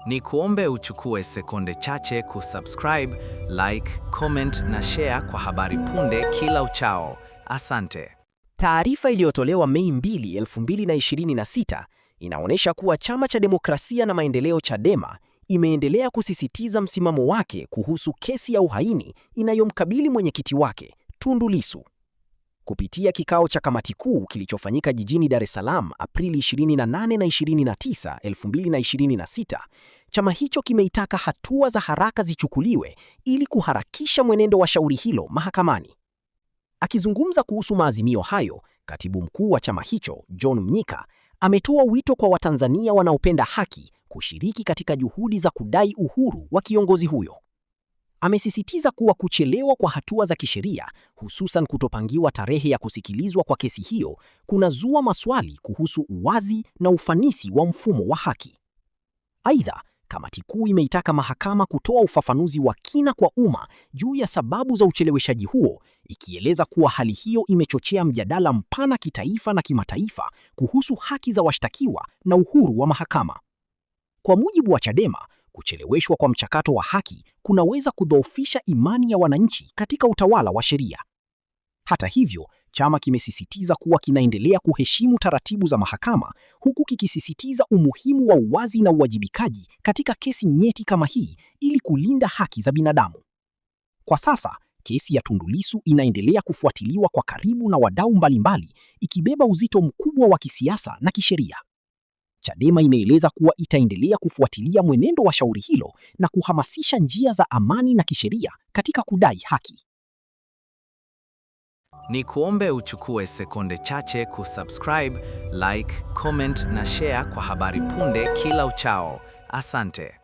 Ni kuombe uchukue sekunde chache kusubscribe, like, comment na share kwa habari punde kila uchao. Asante. Taarifa iliyotolewa Mei 2, 2026 inaonyesha kuwa Chama cha Demokrasia na Maendeleo Chadema imeendelea kusisitiza msimamo wake kuhusu kesi ya uhaini inayomkabili mwenyekiti wake, Tundu Lissu. Kupitia kikao cha kamati kuu kilichofanyika jijini Dar es Salaam Aprili 28 na 29, 2026, chama hicho kimeitaka hatua za haraka zichukuliwe ili kuharakisha mwenendo wa shauri hilo mahakamani. Akizungumza kuhusu maazimio hayo, katibu mkuu wa chama hicho, John Mnyika, ametoa wito kwa Watanzania wanaopenda haki kushiriki katika juhudi za kudai uhuru wa kiongozi huyo. Amesisitiza kuwa kuchelewa kwa hatua za kisheria, hususan kutopangiwa tarehe ya kusikilizwa kwa kesi hiyo, kunazua maswali kuhusu uwazi na ufanisi wa mfumo wa haki. Aidha, kamati kuu imeitaka mahakama kutoa ufafanuzi wa kina kwa umma juu ya sababu za ucheleweshaji huo, ikieleza kuwa hali hiyo imechochea mjadala mpana kitaifa na kimataifa kuhusu haki za washtakiwa na uhuru wa mahakama. Kwa mujibu wa Chadema, kucheleweshwa kwa mchakato wa haki kunaweza kudhoofisha imani ya wananchi katika utawala wa sheria. Hata hivyo, chama kimesisitiza kuwa kinaendelea kuheshimu taratibu za mahakama, huku kikisisitiza umuhimu wa uwazi na uwajibikaji katika kesi nyeti kama hii ili kulinda haki za binadamu. Kwa sasa, kesi ya Tundu Lissu inaendelea kufuatiliwa kwa karibu na wadau mbalimbali, ikibeba uzito mkubwa wa kisiasa na kisheria. Chadema imeeleza kuwa itaendelea kufuatilia mwenendo wa shauri hilo na kuhamasisha njia za amani na kisheria katika kudai haki. Ni kuombe uchukue sekunde chache kusubscribe, like, comment na share kwa habari punde kila uchao. Asante.